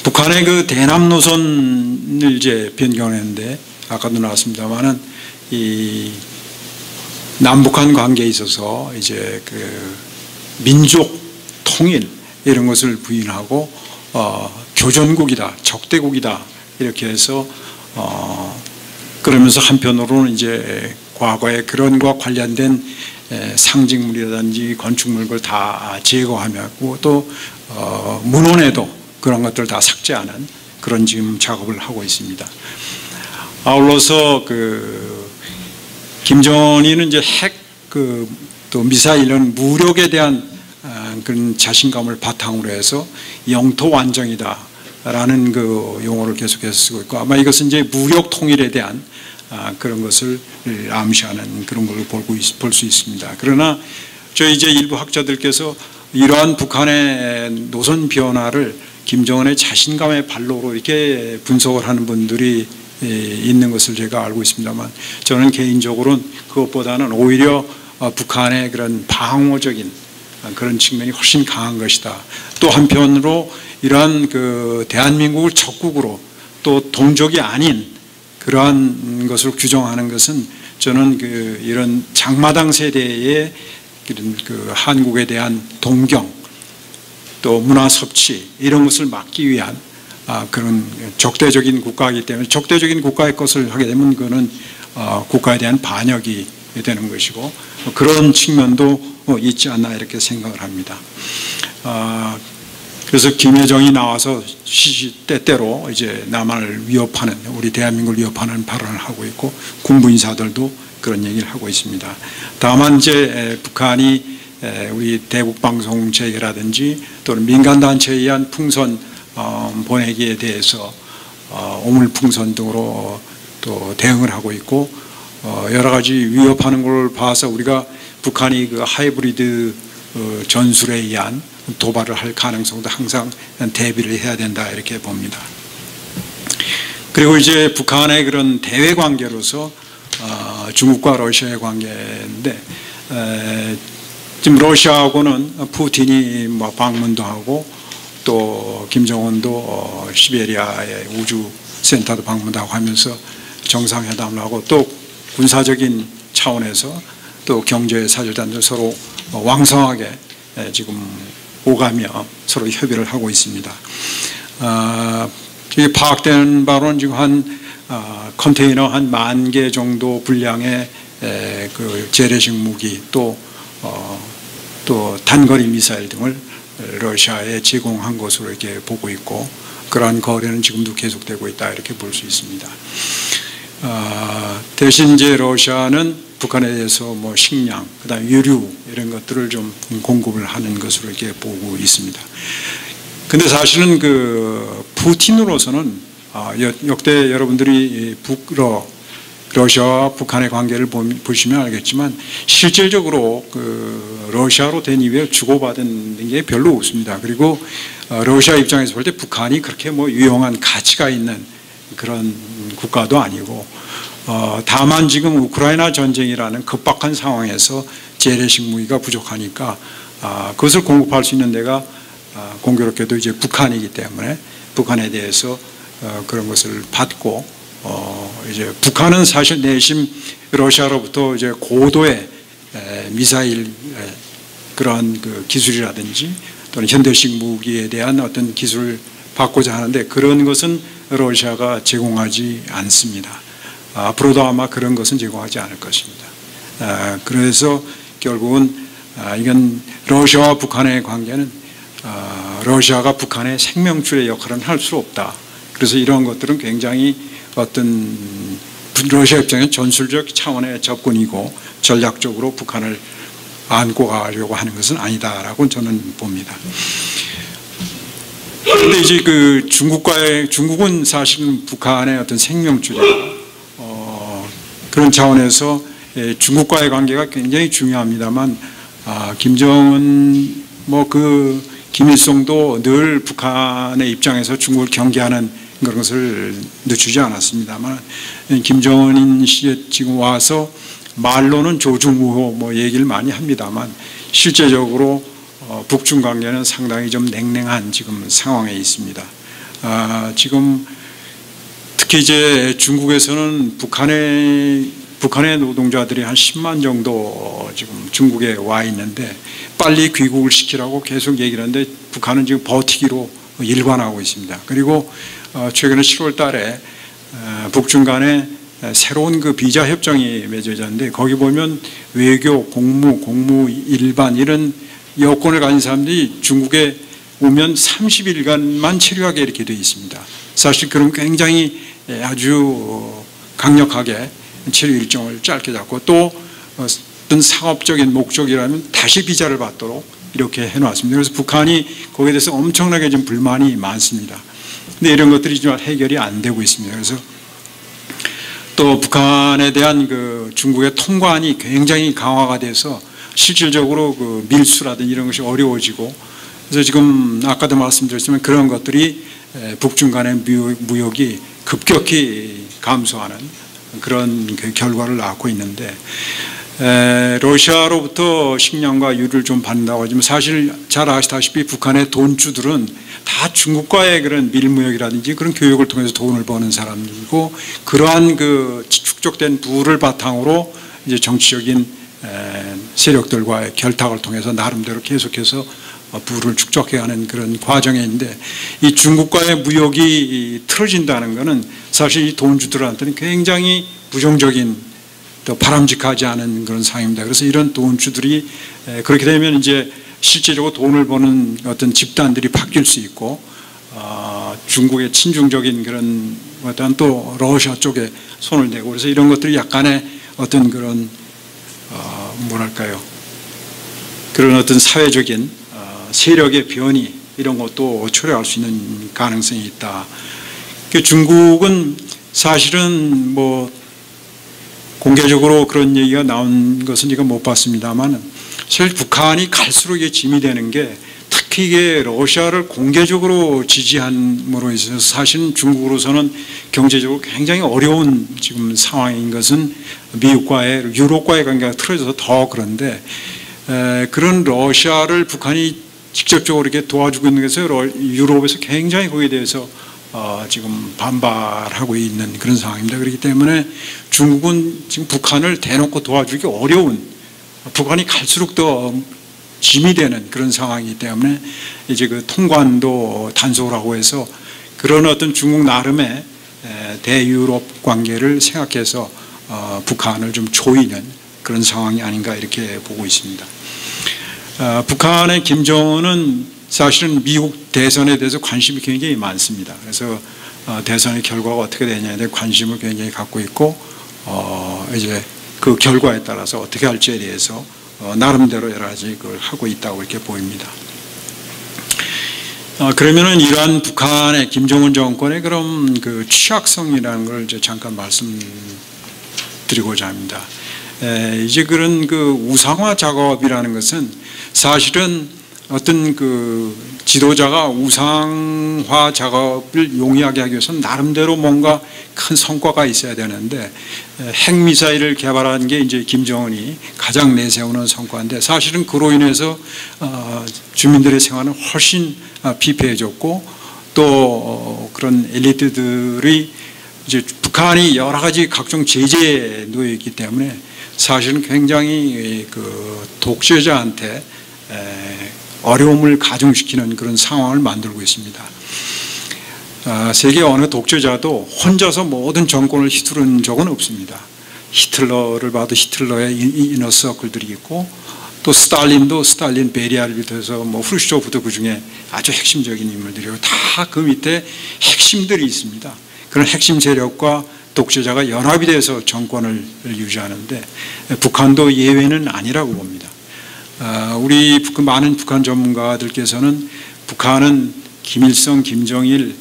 북한의 그 대남 노선을 이제 변경했는데 아까도 나왔습니다만은 이 남북한 관계에 있어서 이제 그 민족 통일 이런 것을 부인하고 교전국이다, 적대국이다 이렇게 해서 그러면서 한편으로는 이제 과거에 그런 것과 관련된 상징물이라든지 건축물을 다 제거하고 또 문헌에도 그런 것들을 다 삭제하는 그런 지금 작업을 하고 있습니다. 아울러서 김정은이는 이제 또 미사일 이런 무력에 대한 그런 자신감을 바탕으로 해서 영토 완정이다라는 그 용어를 계속해서 쓰고 있고 아마 이것은 이제 무력 통일에 대한 그런 것을 암시하는 그런 걸로 볼 수 있습니다. 그러나 저희 이제 일부 학자들께서 이러한 북한의 노선 변화를 김정은의 자신감의 발로로 이렇게 분석을 하는 분들이 있는 것을 제가 알고 있습니다만 저는 개인적으로는 그것보다는 오히려 북한의 그런 방어적인 그런 측면이 훨씬 강한 것이다. 또 한편으로 이러한 그 대한민국을 적국으로 또 동족이 아닌 그러한 것을 규정하는 것은 저는 이런 장마당 세대의 이런 한국에 대한 동경 또 문화 섭취 이런 것을 막기 위한 그런 적대적인 국가이기 때문에 적대적인 국가의 것을 하게 되면 그거는 국가에 대한 반역이 되는 것이고 그런 측면도 있지 않나 이렇게 생각을 합니다. 그래서 김여정이 나와서 시시때때로 이제 남한을 위협하는 우리 대한민국을 위협하는 발언을 하고 있고 군부 인사들도 그런 얘기를 하고 있습니다. 다만 이제 북한이 우리 대북방송 재개라든지 또는 민간단체에 의한 풍선 보내기에 대해서 오물풍선 등으로 또 대응을 하고 있고 여러 가지 위협하는 걸 봐서 우리가 북한이 그 하이브리드 전술에 의한 도발을 할 가능성도 항상 대비를 해야 된다 이렇게 봅니다. 그리고 이제 북한의 그런 대외 관계로서 중국과 러시아의 관계인데 지금 러시아하고는 푸틴이 뭐 방문도 하고 또 김정은도 시베리아의 우주센터도 방문하고 하면서 정상회담을 하고 또 군사적인 차원에서 또 경제 사절단도 서로 왕성하게 지금 오가며 서로 협의를 하고 있습니다. 파악되는 바로는 지금 한 컨테이너 한 10,000개 정도 분량의 그 재래식 무기 또 단거리 미사일 등을 러시아에 제공한 것으로 이렇게 보고 있고 그러한 거래는 지금도 계속되고 있다 이렇게 볼 수 있습니다. 대신 이제 러시아는 북한에 대해서 뭐 식량, 그다음 유류 이런 것들을 좀 공급을 하는 것으로 이렇게 보고 있습니다. 근데 사실은 그 푸틴으로서는 역대 여러분들이 러시아와 북한의 관계를 보시면 알겠지만 실질적으로 그 러시아로 된 이후에 주고받은 게 별로 없습니다. 그리고 러시아 입장에서 볼 때 북한이 그렇게 뭐 유용한 가치가 있는 그런 국가도 아니고 다만 지금 우크라이나 전쟁이라는 급박한 상황에서 재래식 무기가 부족하니까 그것을 공급할 수 있는 데가 공교롭게도 이제 북한이기 때문에 북한에 대해서 그런 것을 받고 이제 북한은 사실 내심 러시아로부터 이제 고도의 미사일 그런 그 기술이라든지 또는 현대식 무기에 대한 어떤 기술을 받고자 하는데 그런 것은 러시아가 제공하지 않습니다. 앞으로도 아마 그런 것은 제공하지 않을 것입니다. 그래서 결국은 이건 러시아와 북한의 관계는 러시아가 북한의 생명줄의 역할은 할 수 없다. 그래서 이런 것들은 굉장히 어떤 러시아 입장에 전술적 차원의 접근이고 전략적으로 북한을 안고 가려고 하는 것은 아니다라고 저는 봅니다. 그런데 이제 그 중국은 사실은 북한의 어떤 생명줄이다. 그런 차원에서 중국과의 관계가 굉장히 중요합니다만 김정은 김일성도 늘 북한의 입장에서 중국을 경계하는 그런 것을 늦추지 않았습니다만 김정은 씨 지금 와서 말로는 조중우호 얘기를 많이 합니다만 실제적으로 북중 관계는 상당히 좀 냉랭한 지금 상황에 있습니다. 지금 특히 이제 중국에서는 북한의 노동자들이 한 10만 정도 지금 중국에 와 있는데 빨리 귀국을 시키라고 계속 얘기를 하는데 북한은 지금 버티기로 일관하고 있습니다. 그리고 최근에 7월 달에 북중 간에 새로운 그 비자 협정이 맺어졌는데 거기 보면 외교, 공무 일반 이런 여권을 가진 사람들이 중국에 오면 30일간만 체류하게 이렇게 되어 있습니다. 사실 그럼 굉장히 아주 강력하게 체류 일정을 짧게 잡고 또 어떤 상업적인 목적이라면 다시 비자를 받도록 이렇게 해놨습니다. 그래서 북한이 거기에 대해서 엄청나게 좀 불만이 많습니다. 근데 이런 것들이 좀 해결이 안 되고 있습니다. 그래서 또 북한에 대한 그 중국의 통관이 굉장히 강화가 돼서 실질적으로 그 밀수라든지 이런 것이 어려워지고 그래서 지금 아까도 말씀드렸지만 그런 것들이 북중 간의 무역이 급격히 감소하는 그런 그 결과를 낳고 있는데 러시아로부터 식량과 유류를 좀 받는다고 하지만 사실 잘 아시다시피 북한의 돈주들은 다 중국과의 그런 밀무역이라든지 그런 교육을 통해서 돈을 버는 사람들이고 그러한 그 축적된 부를 바탕으로 이제 정치적인 세력들과의 결탁을 통해서 나름대로 계속해서 부를 축적해가는 그런 과정에 있는데 이 중국과의 무역이 틀어진다는 것은 사실 이 돈주들한테는 굉장히 부정적인 또 바람직하지 않은 그런 상황입니다. 그래서 이런 돈주들이 그렇게 되면 이제 실제적으로 돈을 버는 어떤 집단들이 바뀔 수 있고 중국의 친중적인 그런 어떤 또 러시아 쪽에 손을 대고 그래서 이런 것들이 약간의 어떤 그런 뭐랄까요 그런 어떤 사회적인 세력의 변이 이런 것도 초래할 수 있는 가능성이 있다. 중국은 사실은 뭐 공개적으로 그런 얘기가 나온 것은 제가 못 봤습니다만 사실 북한이 갈수록 이게 짐이 되는 게 특히 이게 러시아를 공개적으로 지지함으로 있어서 사실은 중국으로서는 경제적으로 굉장히 어려운 지금 상황인 것은 미국과의 유럽과의 관계가 틀어져서 더 그런데 그런 러시아를 북한이 직접적으로 이렇게 도와주고 있는 것에서 유럽에서 굉장히 거기에 대해서 지금 반발하고 있는 그런 상황입니다. 그렇기 때문에 중국은 지금 북한을 대놓고 도와주기 어려운 북한이 갈수록 더 짐이 되는 그런 상황이기 때문에 이제 그 통관도 단속을 하고 해서 그런 어떤 중국 나름의 대유럽 관계를 생각해서 북한을 좀 조이는 그런 상황이 아닌가 이렇게 보고 있습니다. 북한의 김정은은 사실은 미국 대선에 대해서 관심이 굉장히 많습니다. 그래서 대선의 결과가 어떻게 되냐에 대해 관심을 굉장히 갖고 있고 이제 그 결과에 따라서 어떻게 할지에 대해서 나름대로 여러 가지 그걸 하고 있다고 이렇게 보입니다. 그러면은 이러한 북한의 김정은 정권의 그럼 그 취약성이라는 걸 이제 잠깐 말씀드리고자 합니다. 이제 그런 그 우상화 작업이라는 것은 사실은 어떤 그 지도자가 우상화 작업을 용이하게 하기 위해서는 나름대로 뭔가 큰 성과가 있어야 되는데 핵미사일을 개발한 게 이제 김정은이 가장 내세우는 성과인데 사실은 그로 인해서 주민들의 생활은 훨씬 피폐해졌고 또 그런 엘리트들이 이제 북한이 여러 가지 각종 제재에 놓여 있기 때문에 사실은 굉장히 그 독재자한테 어려움을 가중시키는 그런 상황을 만들고 있습니다. 세계 어느 독재자도 혼자서 모든 정권을 휘두른 적은 없습니다. 히틀러를 봐도 히틀러의 이너서클들이 있고 또 스탈린도 스탈린 베리아를 비롯해서 뭐 후르시초프도 그중에 아주 핵심적인 인물들이고 다 그 밑에 핵심들이 있습니다. 그런 핵심 세력과 독재자가 연합이 돼서 정권을 유지하는데 북한도 예외는 아니라고 봅니다. 우리 많은 북한 전문가들께서는 북한은 김일성, 김정일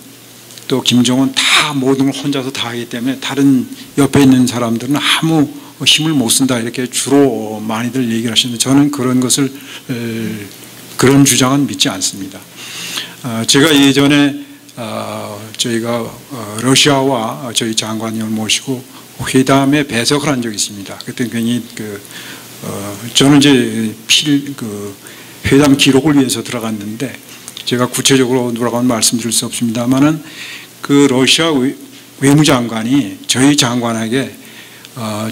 또 김정은 다 모든 걸 혼자서 다 하기 때문에 다른 옆에 있는 사람들은 아무 힘을 못 쓴다 이렇게 주로 많이들 얘기를 하시는데 저는 그런 것을 그런 주장은 믿지 않습니다. 제가 예전에 저희가 러시아와 저희 장관님을 모시고 회담에 배석을 한 적이 있습니다. 그때 괜히 저는 이제 회담 기록을 위해서 들어갔는데 제가 구체적으로 누구라고는 말씀드릴 수 없습니다만은 그 러시아 외무장관이 저희 장관에게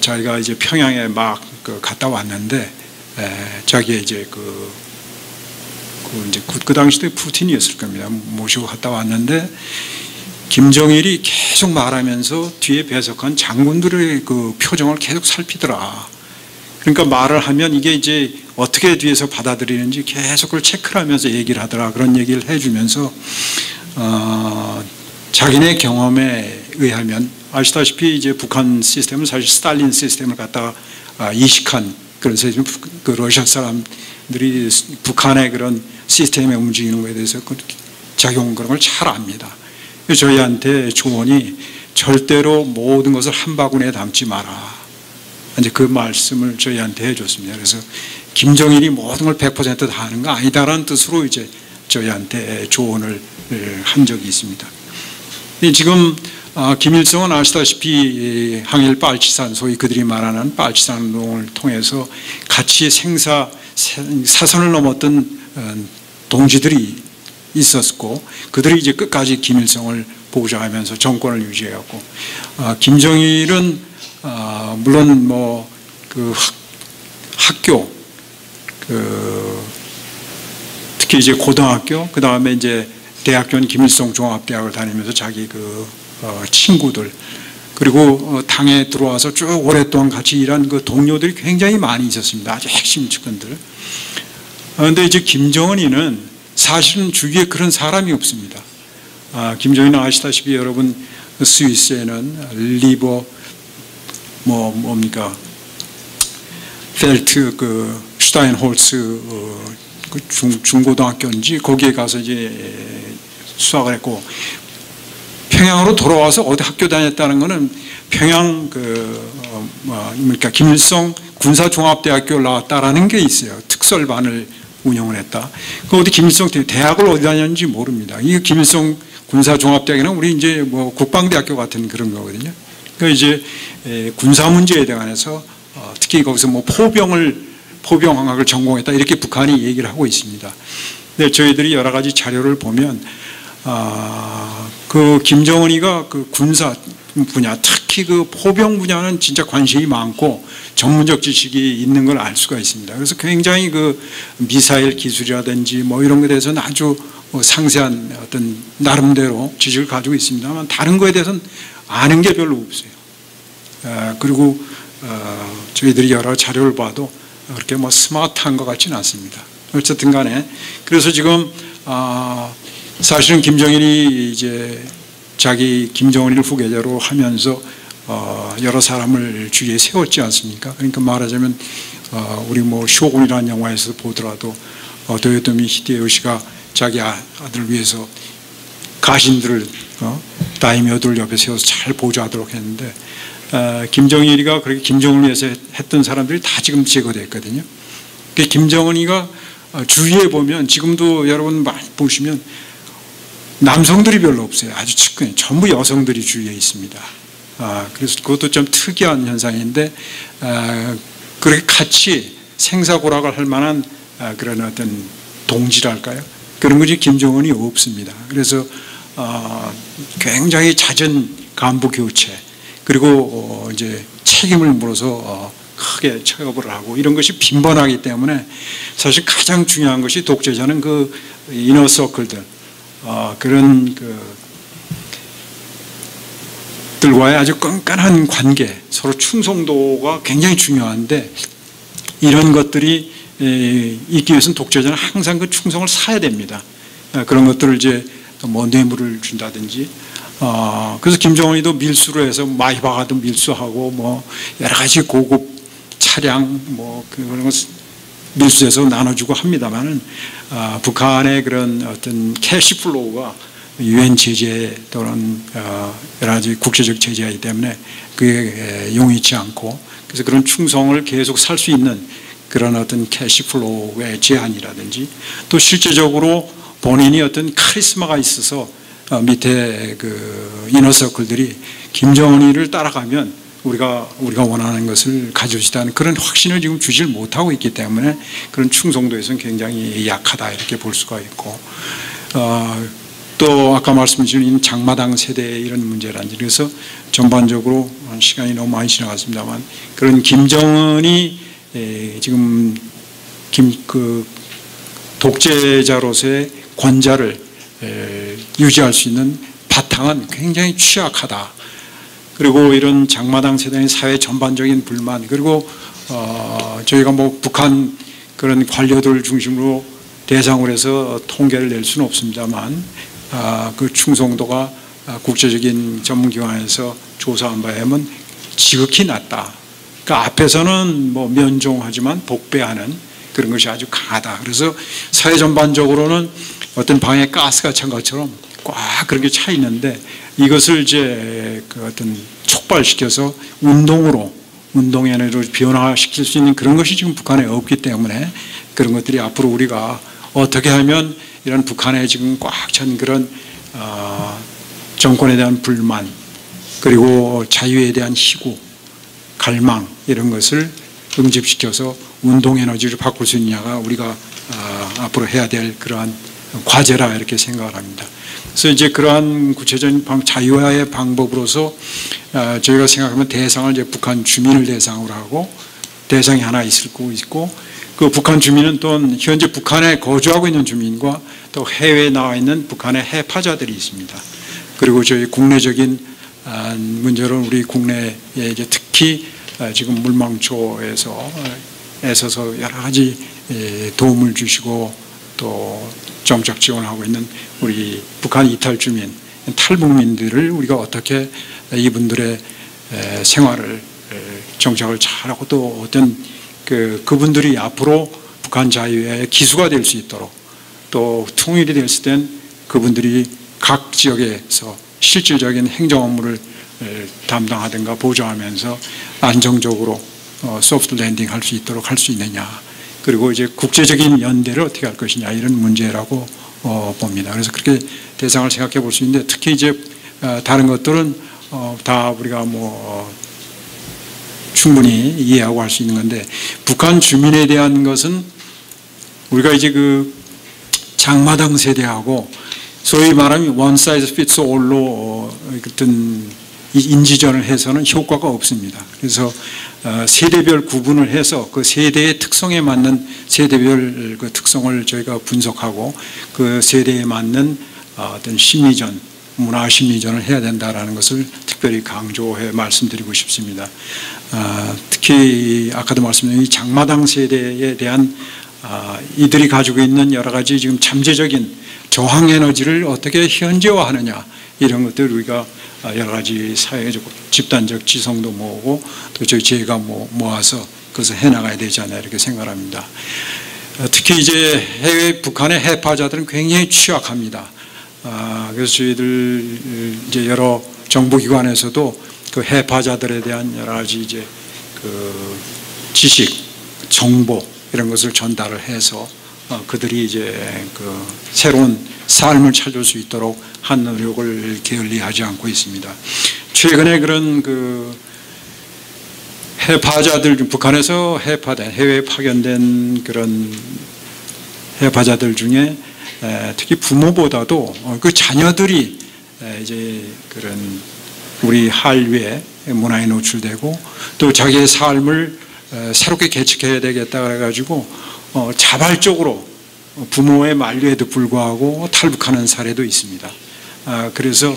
자기가 이제 평양에 막 갔다 왔는데 자기 이제 그 당시에 푸틴이었을 겁니다. 모시고 갔다 왔는데 김정일이 계속 말하면서 뒤에 배석한 장군들의 그 표정을 계속 살피더라. 그러니까 말을 하면 이게 이제 어떻게 뒤에서 받아들이는지 계속 그걸 체크를 하면서 얘기를 하더라. 그런 얘기를 해주면서 자기네 경험에 의하면 아시다시피 이제 북한 시스템은 사실 스탈린 시스템을 갖다가 이식한, 그래서 그 러시아 사람들이 북한의 그런 시스템에 움직이는 것에 대해서 작용 그런 걸 잘 압니다. 저희한테 조언이 절대로 모든 것을 한 바구니에 담지 마라. 이제 그 말씀을 저희한테 해줬습니다. 그래서 김정일이 모든 걸 100% 다 하는 거 아니다라는 뜻으로 이제 저희한테 조언을 한 적이 있습니다. 지금 김일성은 아시다시피 항일 빨치산, 소위 그들이 말하는 빨치산 운동을 통해서 같이 사선을 넘었던 동지들이 있었고, 그들이 이제 끝까지 김일성을 보좌하면서 정권을 유지해왔고, 김정일은 물론 뭐 그 학교, 특히 이제 고등학교, 그 다음에 이제 대학교는 김일성 종합대학을 다니면서 자기 친구들, 그리고 당에 들어와서 쭉 오랫동안 같이 일한 그 동료들이 굉장히 많이 있었습니다. 아주 핵심 측근들. 그런데 이제 김정은이는 사실은 주위에 그런 사람이 없습니다. 김정은은 아시다시피 여러분 스위스에는 리버 뭡니까 펠트 슈타인홀츠 중고등학교인지 거기에 가서 이제 수학을 했고, 평양으로 돌아와서 어디 학교 다녔다는 거는 평양 김일성 군사종합대학교를 나왔다라는 게 있어요. 특설반을 운영을 했다. 그 어디 김일성 대학을 어디 다녔는지 모릅니다. 이 김일성 군사종합대학은 우리 이제 뭐 국방대학교 같은 그런 거거든요. 그 이제 군사 문제에 대해서 특히 거기서 뭐 포병학을 전공했다 이렇게 북한이 얘기를 하고 있습니다. 근데 저희들이 여러 가지 자료를 보면 그 김정은이가 그 군사 분야, 특히 그 포병 분야는 진짜 관심이 많고 전문적 지식이 있는 걸 알 수가 있습니다. 그래서 굉장히 그 미사일 기술이라든지 뭐 이런 것에 대해서는 아주 상세한 어떤 나름대로 지식을 가지고 있습니다만 다른 거에 대해서는 아는 게 별로 없어요. 그리고 저희들이 여러 자료를 봐도 그렇게 뭐 스마트한 것 같지는 않습니다. 어쨌든 간에 그래서 지금 사실은 김정일이 이제 자기 김정은이를 후계자로 하면서 여러 사람을 주위에 세웠지 않습니까? 그러니까 말하자면 우리 뭐 쇼군이라는 영화에서 보더라도 도요토미 히데요시가 자기 아들을 위해서 가신들을 다이묘들 옆에 세워서 잘 보좌하도록 했는데 김정일이가 그렇게 김정은을 위해서 했던 사람들이 다 지금 제거됐거든요. 김정은이가 주위에 보면 지금도 여러분 많이 보시면 남성들이 별로 없어요. 아주 측근, 전부 여성들이 주위에 있습니다. 그래서 그것도 좀 특이한 현상인데 그렇게 같이 생사고락을 할 만한 그런 어떤 동지랄까요? 그런 것이 김정은이 없습니다. 그래서 굉장히 잦은 간부 교체 그리고 이제 책임을 물어서 크게 처벌을 하고 이런 것이 빈번하기 때문에 사실 가장 중요한 것이 독재자는 그 이너서클들 그런 들과의 아주 끈끈한 관계, 서로 충성도가 굉장히 중요한데 이런 것들이 있기 위해서는 독재자는 항상 그 충성을 사야 됩니다. 그런 것들을 이제 뭐 뇌물을 준다든지 그래서 김정은이도 밀수로 해서 마이바가도 밀수하고 뭐 여러 가지 고급 차량 뭐 그런 것 밀수해서 나눠주고 합니다만은 북한의 그런 어떤 캐시플로우가 유엔 제재 또는 여러 가지 국제적 제재이기 때문에 그게 용이치 않고 그래서 그런 충성을 계속 살 수 있는 그런 어떤 캐시플로우의 제한이라든지 또 실제적으로 본인이 어떤 카리스마가 있어서 밑에 그 이너서클들이 김정은이를 따라가면 우리가 원하는 것을 가지고 있다는 그런 확신을 지금 주질 못하고 있기 때문에 그런 충성도에서는 굉장히 약하다 이렇게 볼 수가 있고 또 아까 말씀드린 장마당 세대의 이런 문제라든지, 그래서 전반적으로 시간이 너무 많이 지나갔습니다만, 그런 김정은이 지금 독재자로서의 권좌를 유지할 수 있는 바탕은 굉장히 취약하다. 그리고 이런 장마당 세대의 사회 전반적인 불만, 그리고 저희가 뭐 북한 그런 관료들 중심으로 대상으로 해서 통계를 낼 수는 없습니다만, 그 충성도가 국제적인 전문기관에서 조사한 바에 의하면 지극히 낮다. 그러니까 앞에서는 뭐 면종하지만 복배하는 그런 것이 아주 강하다. 그래서 사회 전반적으로는 어떤 방에 가스가 찬 것처럼 꽉 그런 게 차 있는데, 이것을 이제 그 어떤 촉발시켜서 운동 에너지로 변화시킬 수 있는 그런 것이 지금 북한에 없기 때문에, 그런 것들이 앞으로 우리가 어떻게 하면 이런 북한에 지금 꽉 찬 그런 정권에 대한 불만, 그리고 자유에 대한 희구, 갈망, 이런 것을 응집시켜서 운동 에너지를 바꿀 수 있느냐가 우리가 앞으로 해야 될 그러한 과제라 이렇게 생각을 합니다. 그래서 이제 그러한 구체적인 자유화의 방법으로서 저희가 생각하면 대상을 이제 북한 주민을 대상으로 하고, 대상이 하나 있고, 그 북한 주민은 또 현재 북한에 거주하고 있는 주민과 또 해외에 나와 있는 북한의 해파자들이 있습니다. 그리고 저희 국내적인 문제로는 우리 국내에 이제 특히 지금 물망초에서 애써서 여러 가지 도움을 주시고 또 정책 지원하고 있는 우리 북한 이탈 주민, 탈북민들을 우리가 어떻게 이분들의 생활을 정착을 잘하고, 또 어떤 그분들이 앞으로 북한 자유의 기수가 될 수 있도록, 또 통일이 됐을 땐 그분들이 각 지역에서 실질적인 행정 업무를 담당하든가 보조하면서 안정적으로 소프트 랜딩 할 수 있도록 할 수 있느냐, 그리고 이제 국제적인 연대를 어떻게 할 것이냐, 이런 문제라고 봅니다. 그래서 그렇게 대상을 생각해 볼 수 있는데, 특히 이제 다른 것들은 다 우리가 뭐 충분히 이해하고 할 수 있는 건데, 북한 주민에 대한 것은 우리가 이제 그 장마당 세대하고 소위 말하면 one size fits all로 어떤 인지전을 해서는 효과가 없습니다. 그래서 세대별 구분을 해서 그 세대의 특성에 맞는 세대별 그 특성을 저희가 분석하고, 그 세대에 맞는 어떤 심리전, 문화 심리전을 해야 된다라는 것을 특별히 강조해 말씀드리고 싶습니다. 특히 아까도 말씀드린 이 장마당 세대에 대한 이들이 가지고 있는 여러 가지 지금 잠재적인 저항 에너지를 어떻게 현재화하느냐, 이런 것들 우리가 여러 가지 사회적 집단적 지성도 모으고 또 저희 제가 모아서 그것을 해나가야 되지 않나 이렇게 생각합니다. 특히 이제 북한의 해파자들은 굉장히 취약합니다. 그래서 저희들 이제 여러 정부기관에서도 그 해파자들에 대한 여러 가지 이제 그 지식, 정보 이런 것을 전달을 해서 그들이 이제 그 새로운 삶을 찾을 수 있도록 한 노력을 게을리하지 않고 있습니다. 최근에 그런 그 해파자들, 북한에서 해파된, 해외에 파견된 그런 해파자들 중에 특히 부모보다도 그 자녀들이 이제 그런 우리 한류의 문화에 노출되고 또 자기의 삶을 새롭게 개척해야 되겠다 그래가지고 자발적으로 부모의 만류에도 불구하고 탈북하는 사례도 있습니다. 그래서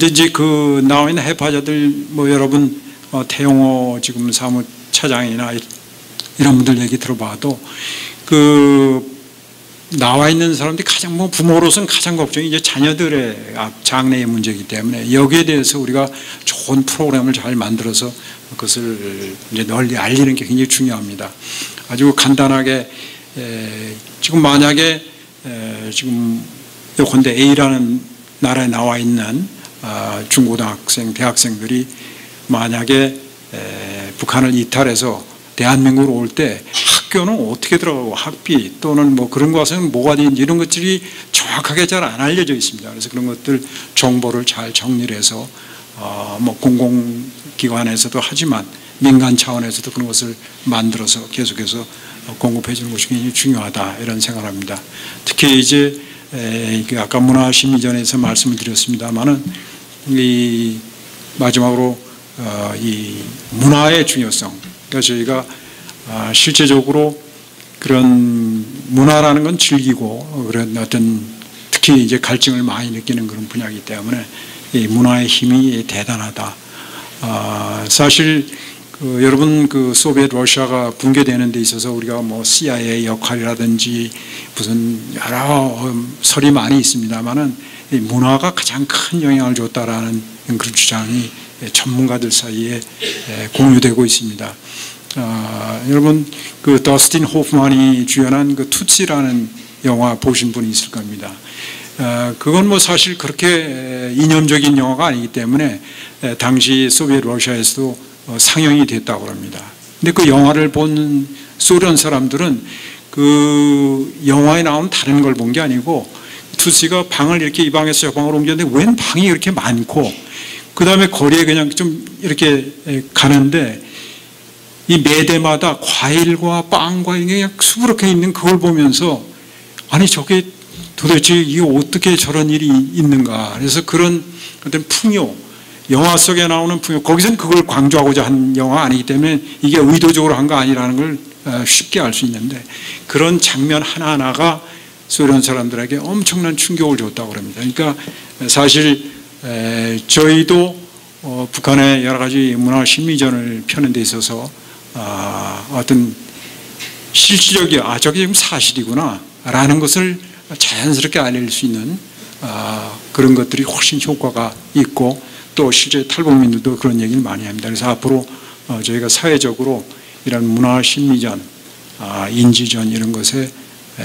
이제 그 나와 있는 해파자들 여러분 태용호 지금 사무차장이나 이런 분들 얘기 들어봐도 그 나와 있는 사람들이 가장 부모로서는 가장 걱정이 이제 자녀들의 장래의 문제이기 때문에 여기에 대해서 우리가 좋은 프로그램을 잘 만들어서 그것을 이제 널리 알리는 게 굉장히 중요합니다. 아주 간단하게 지금 만약에 지금 요컨대 A라는 나라에 나와 있는 중고등학생, 대학생들이 만약에 북한을 이탈해서 대한민국으로 올 때 학교는 어떻게 들어가고 학비 또는 그런 것은 뭐가 되는지 이런 것들이 정확하게 잘 안 알려져 있습니다. 그래서 그런 것들 정보를 잘 정리를 해서 공공기관에서도 하지만 민간 차원에서도 그런 것을 만들어서 계속해서 공급해 주는 것이 굉장히 중요하다 이런 생각을 합니다. 특히 이제 아까 문화심리전에서 말씀을 드렸습니다만은 이 마지막으로 이 문화의 중요성. 그러니까 저희가 실제적으로 그런 문화라는 건 즐기고 그런 어떤 특히 이제 갈증을 많이 느끼는 그런 분야이기 때문에 이 문화의 힘이 대단하다. 사실 여러분 소비에트 러시아가 붕괴되는 데 있어서 우리가 뭐 CIA 역할이라든지 무슨 여러 설이 많이 있습니다만은 이 문화가 가장 큰 영향을 줬다라는 그런 주장이 전문가들 사이에 공유되고 있습니다. 여러분 더스틴 호프만이 주연한 투tsi라는 영화 보신 분이 있을 겁니다. 그건 뭐 사실 그렇게 이념적인 영화가 아니기 때문에 당시 소비에트 러시아에서도 상영이 됐다고 합니다. 근데 그 영화를 본 소련 사람들은 그 영화에 나온 다른 걸 본 게 아니고 투tsi가 방을 이렇게 이 방에서 저 방으로 옮겼는데 웬 방이 이렇게 많고 그 다음에 거리에 그냥 좀 이렇게 가는데 이 매대마다 과일과 빵과 이게 그냥 수부룩해 있는 그걸 보면서 아니 저게 도대체 이게 어떻게 저런 일이 있는가. 그래서 그런 어떤 풍요, 영화 속에 나오는 풍요, 거기서는 그걸 강조하고자 한 영화가 아니기 때문에 이게 의도적으로 한 거 아니라는 걸 쉽게 알 수 있는데 그런 장면 하나하나가 소련 사람들에게 엄청난 충격을 줬다고 합니다. 그러니까 사실 저희도 북한의 여러 가지 문화 심리전을 펴는 데 있어서 어떤 실질적인 저게 지금 사실이구나 라는 것을 자연스럽게 알릴 수 있는 그런 것들이 훨씬 효과가 있고 또 실제 탈북민들도 그런 얘기를 많이 합니다. 그래서 앞으로 저희가 사회적으로 이런 문화 심리전, 인지전 이런 것에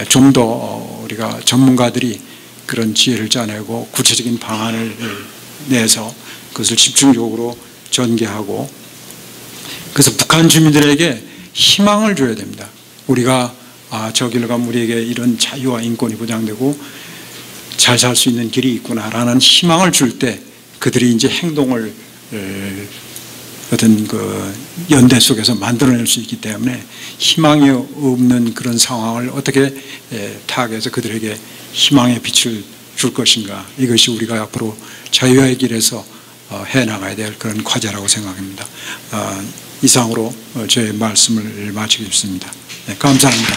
좀 더 우리가 전문가들이 그런 지혜를 짜내고 구체적인 방안을 내서 그것을 집중적으로 전개하고 그래서 북한 주민들에게 희망을 줘야 됩니다. 우리가 저 길로 가면 우리에게 이런 자유와 인권이 보장되고 잘 살 수 있는 길이 있구나라는 희망을 줄 때 그들이 이제 행동을 어떤 그 연대 속에서 만들어낼 수 있기 때문에 희망이 없는 그런 상황을 어떻게 타개해서 그들에게 희망의 빛을 줄 것인가. 이것이 우리가 앞으로 자유의 길에서 해나가야 될 그런 과제라고 생각합니다. 이상으로 제 말씀을 마치겠습니다. 네, 감사합니다.